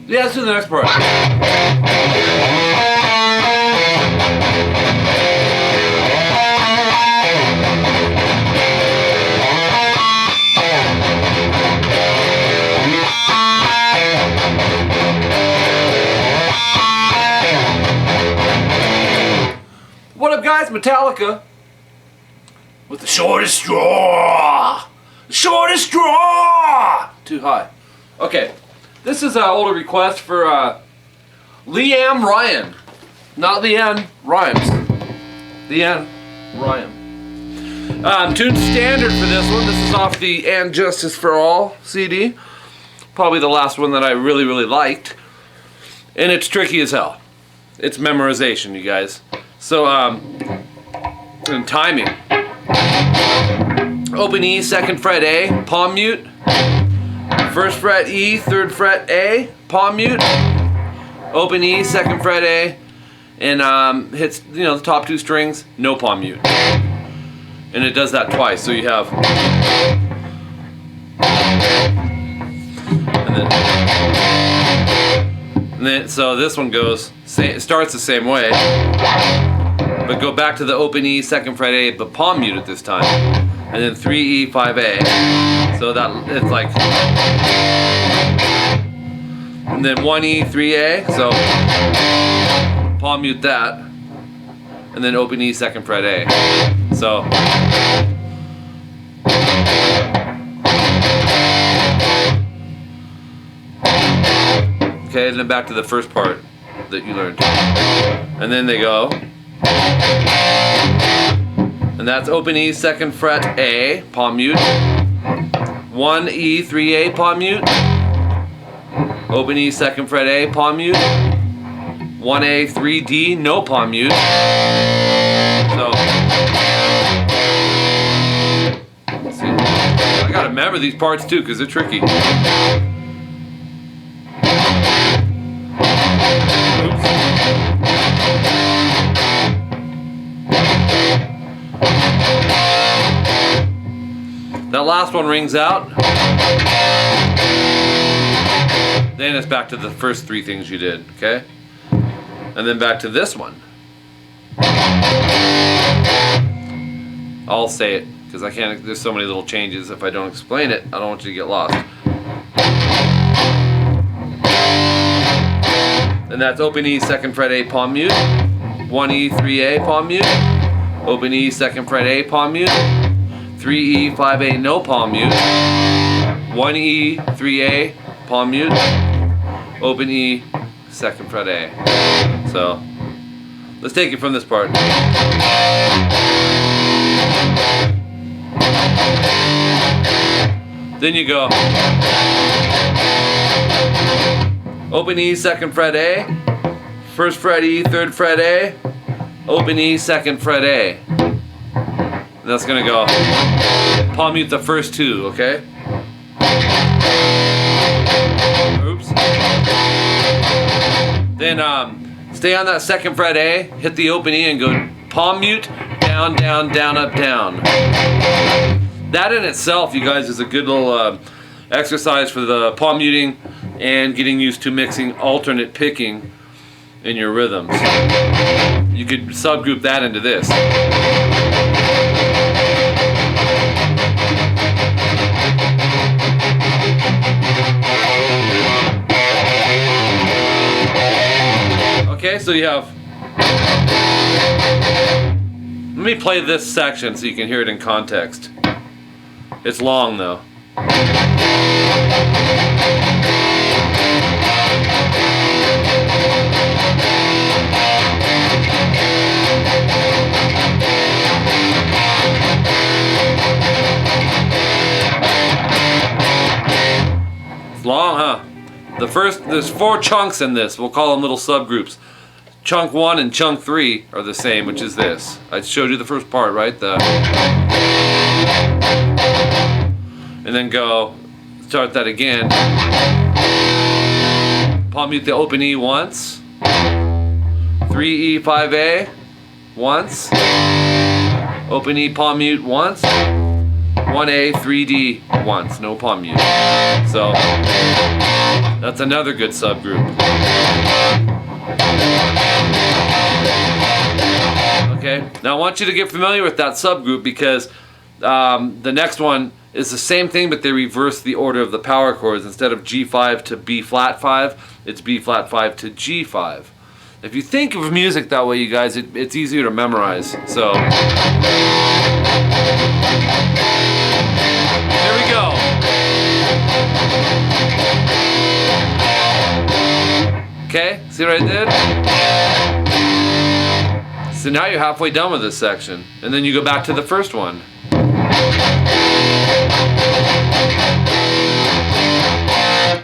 Yeah, let's do the next part. What up, guys? Metallica with the shortest straw. Shortest straw. Too high. Okay. This is an older request for Leanne Ryan. Not Leanne Rhymes. Leanne Ryan. Tuned standard for this one. This is off the And Justice for All CD. Probably the last one that I really, really liked. And it's tricky as hell. It's memorization, you guys. So, and timing. Open E, 2nd fret A, palm mute. 1st fret E, 3rd fret A, palm mute, open E, 2nd fret A, and hits, you know, the top 2 strings, no palm mute. And it does that twice, so you have, and then so this one goes, it starts the same way, but go back to the open E, 2nd fret A, but palm mute at this time, and then 3E, 5A. So that it's like, and then 1E, 3A, so palm mute that, and then open E, 2nd fret A. So, okay, and then back to the first part that you learned. And then they go, and that's open E, 2nd fret A, palm mute. 1E, 3A, palm mute. Open E, 2nd fret A, palm mute. 1A, 3D, no palm mute. So, let's see. I gotta remember these parts too, because they're tricky. Oops. That last one rings out. Then it's back to the first 3 things you did, okay? And then back to this one. I'll say it, because I can't, there's so many little changes. If I don't explain it, I don't want you to get lost. And that's open E, 2nd fret A, palm mute. 1E, 3A, palm mute. Open E, 2nd fret A, palm mute. 3E, 5A, no palm mute. 1E, 3A, palm mute. Open E, 2nd fret A. So, let's take it from this part. Then you go open E, 2nd fret A, 1st fret E, 3rd fret A, open E, 2nd fret A. And that's gonna go palm mute the first 2, okay? Oops. Then stay on that 2nd fret A, hit the open E and go palm mute, down, down, down, up, down. That in itself, you guys, is a good little exercise for the palm muting and getting used to mixing alternate picking in your rhythms. You could subgroup that into this. Okay, so you have, let me play this section so you can hear it in context. It's long though. long, huh? There's 4 chunks in this. We'll call them little subgroups. Chunk 1 and chunk 3 are the same, which is this. I showed you the first part, right? And then start that again. Palm mute the open E once. 3 𝐒𝐿 once. Open E palm mute once. 1A 3D once. No palm mute. So that's another good subgroup. Okay. Now I want you to get familiar with that subgroup because the next one is the same thing, but they reverse the order of the power chords. Instead of G5 to B flat 5, it's B flat 5 to G5. If you think of music that way, you guys, it's easier to memorize. So here we go. Okay, see what I did? So now you're halfway done with this section, and then you go back to the first one.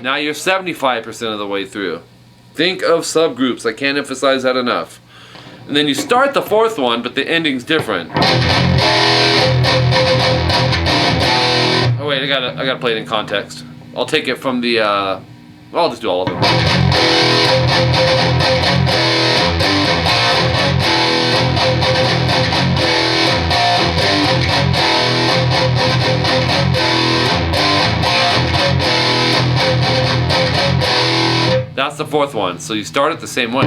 Now you're 75% of the way through. Think of subgroups. I can't emphasize that enough. And then you start the fourth one, but the ending's different. Oh wait, I gotta play it in context. I'll take it from the well, I'll just do all of them. That's the fourth one, so you start it the same way.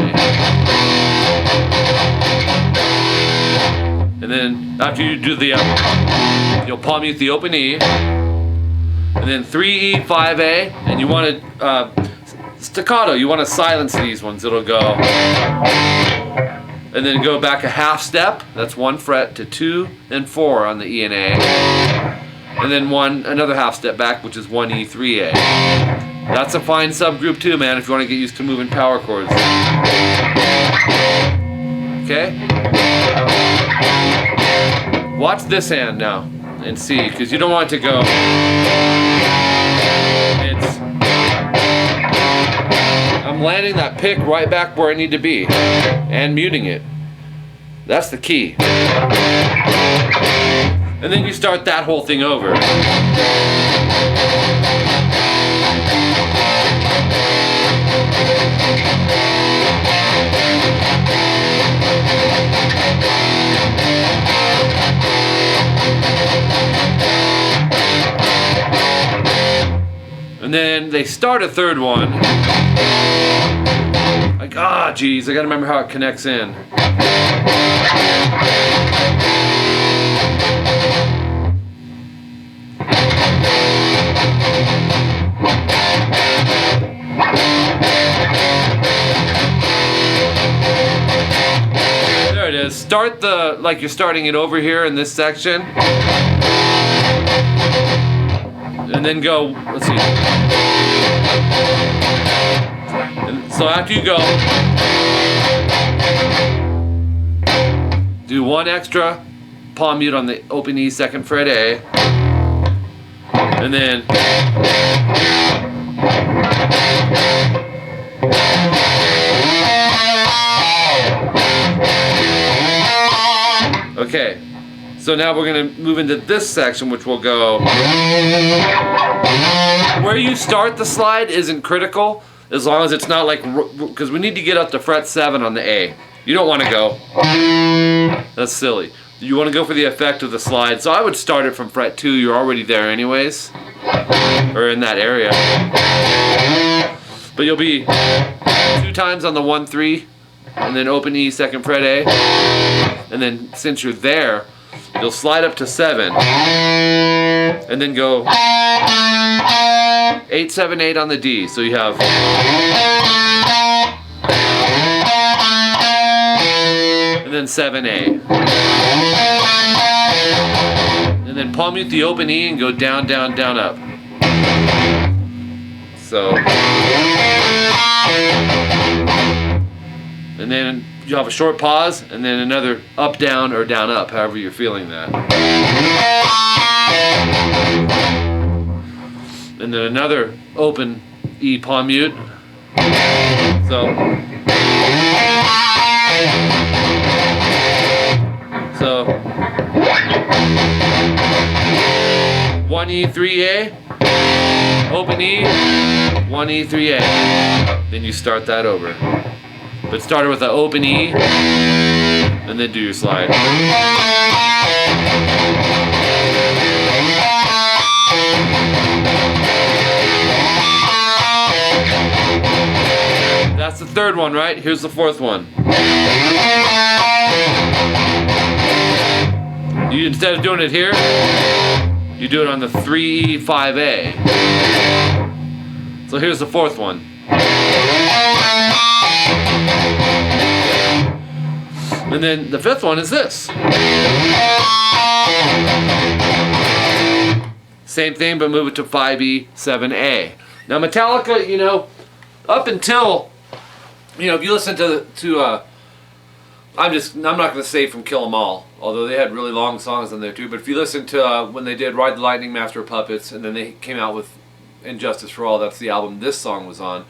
And then after you do the, you'll palm mute the open E, and then 3 𝐒 5A, and you want to staccato. You want to silence these ones. It'll go, and then go back a half step. That's 1 fret to 2 and 4 on the E and A, and then another half step back, which is 1 E 3A. That's a fine subgroup too, man, if you want to get used to moving power chords. Okay? Watch this hand now and see, because you don't want it to go. I'm landing that pick right back where I need to be and muting it. That's the key. And then you start that whole thing over. And then they start a third one. Like, geez, I gotta remember how it connects in. There it is. Start like you're starting it over here in this section. And then go, let's see. And so after you go, do 1 extra palm mute on the open E 2nd fret A. And then okay. So now we're going to move into this section, which will go. Where you start the slide isn't critical, as long as it's not like, because we need to get up to fret 7 on the A. You don't want to go. That's silly. You want to go for the effect of the slide. So I would start it from fret 2. You're already there anyways, or in that area. But you'll be 2 times on the 1-3, and then open E 2nd fret A, and then since you're there, you'll slide up to 7, and then go 8, 7, 8 on the D. So you have, and then 7A, and then palm mute the open E and go down, down, down, up. So, and then you'll have a short pause, and then another up, down, or down, up, however you're feeling that. And then another open E palm mute. So 1E 3A, open E, 1E 3A. Then you start that over. But start it with an open E, and then do your slide. That's the third one, right? Here's the fourth one. You, instead of doing it here, you do it on the 3E 5A. So here's the fourth one. And then the fifth one is this. Same thing, but move it to 5E 7A. Now Metallica, you know, up until, you know, if you listen to I'm not going to say from Kill 'Em All, although they had really long songs on there too, but if you listen to when they did Ride the Lightning, Master of Puppets, and then they came out with Injustice for All, that's the album this song was on.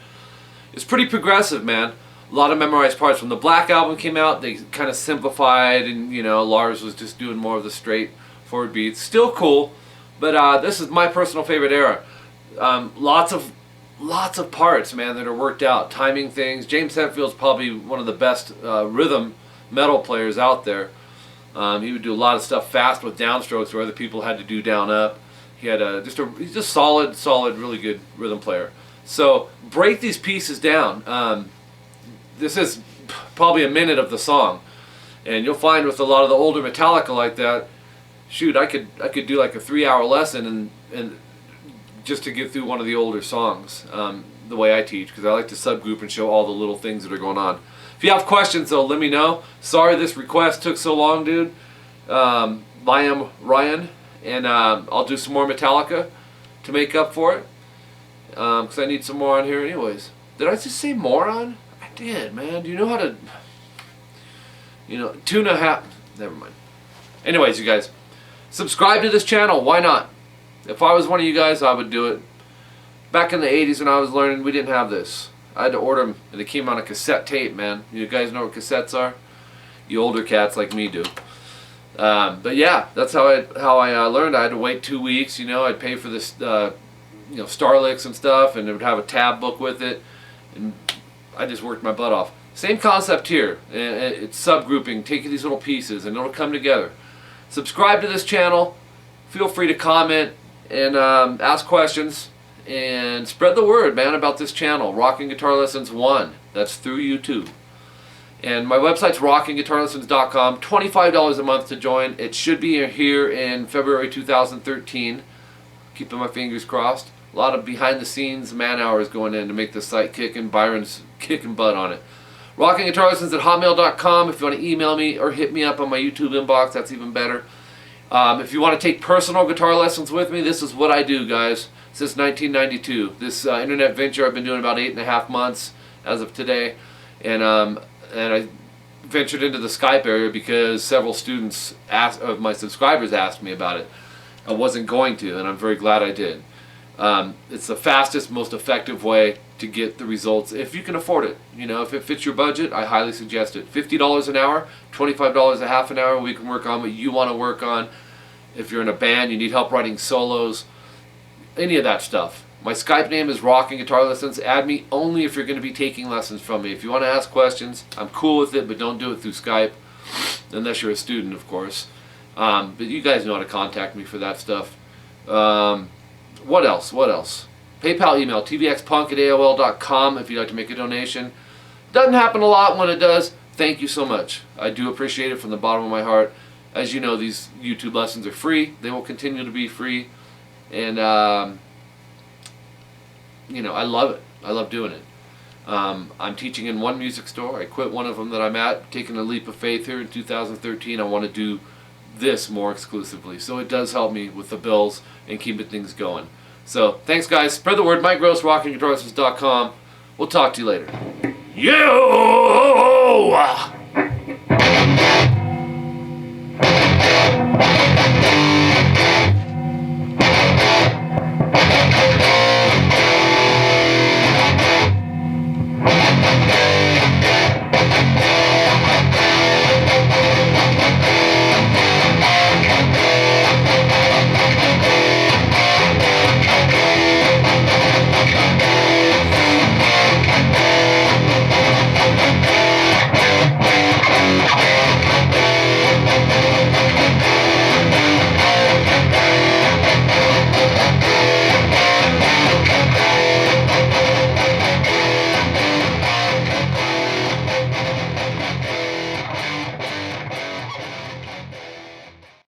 It's pretty progressive, man. A lot of memorized parts. When the Black Album came out, they kind of simplified, and you know, Lars was just doing more of the straightforward beats. Still cool, but this is my personal favorite era. Lots of parts, man, that are worked out. Timing things. James Hetfield's probably one of the best rhythm metal players out there. He would do a lot of stuff fast with downstrokes where other people had to do down up. He had he's just solid, really good rhythm player. So break these pieces down. This is probably a minute of the song, and you'll find with a lot of the older Metallica like that, shoot, I could do like a 3-hour lesson and just to get through one of the older songs, the way I teach, because I like to subgroup and show all the little things that are going on. If you have questions, though, let me know. Sorry this request took so long, dude. I am Ryan, and I'll do some more Metallica to make up for it, because I need some more on here anyways. Did I just say moron? I did, man. Do you know how to, you know, tuna hat? Never mind. Anyways, you guys, subscribe to this channel. Why not? If I was one of you guys, I would do it. Back in the 80s when I was learning, we didn't have this. I had to order them, and they came on a cassette tape, man. You guys know what cassettes are? You older cats like me do. But yeah, that's how I learned. I had to wait 2 weeks. You know, I'd pay for this, you know, Starlicks and stuff, and it would have a tab book with it, and I just worked my butt off. Same concept here. It's subgrouping, taking these little pieces, and it'll come together. Subscribe to this channel. Feel free to comment and ask questions. And spread the word, man, about this channel, Rockin Guitar Lessons 1. That's through YouTube. And my website's rockinguitarlessons.com. $25 a month to join. It should be here in February 2013. Keeping my fingers crossed. A lot of behind-the-scenes man-hours going in to make the site kick, and Byron's kicking butt on it. rockinguitarlessons@hotmail.com. If you want to email me or hit me up on my YouTube inbox, that's even better. If you want to take personal guitar lessons with me, this is what I do, guys. Since 1992. This internet venture I've been doing about 8.5 months as of today, and I ventured into the Skype area because several students of my subscribers asked me about it. I wasn't going to, and I'm very glad I did. It's the fastest, most effective way to get the results if you can afford it. You know, if it fits your budget, I highly suggest it. $50 an hour, $25 a half an hour. We can work on what you want to work on. If you're in a band, you need help writing solos, any of that stuff. My Skype name is Rockin Guitar Lessons. Add me only if you're going to be taking lessons from me. If you want to ask questions, I'm cool with it, but don't do it through Skype, unless you're a student, of course. But you guys know how to contact me for that stuff. What else? PayPal email, tvxpunk@aol.com if you'd like to make a donation. Doesn't happen a lot. When it does, thank you so much. I do appreciate it from the bottom of my heart. As you know, these YouTube lessons are free. They will continue to be free. And, you know, I love it. I love doing it. I'm teaching in one music store. I quit one of them that I'm at, taking a leap of faith here in 2013. I want to do this more exclusively. So it does help me with the bills and keeping things going. So, thanks guys. Spread the word. Mike Gross, rockinguitarlessons.com. We'll talk to you later. Yo!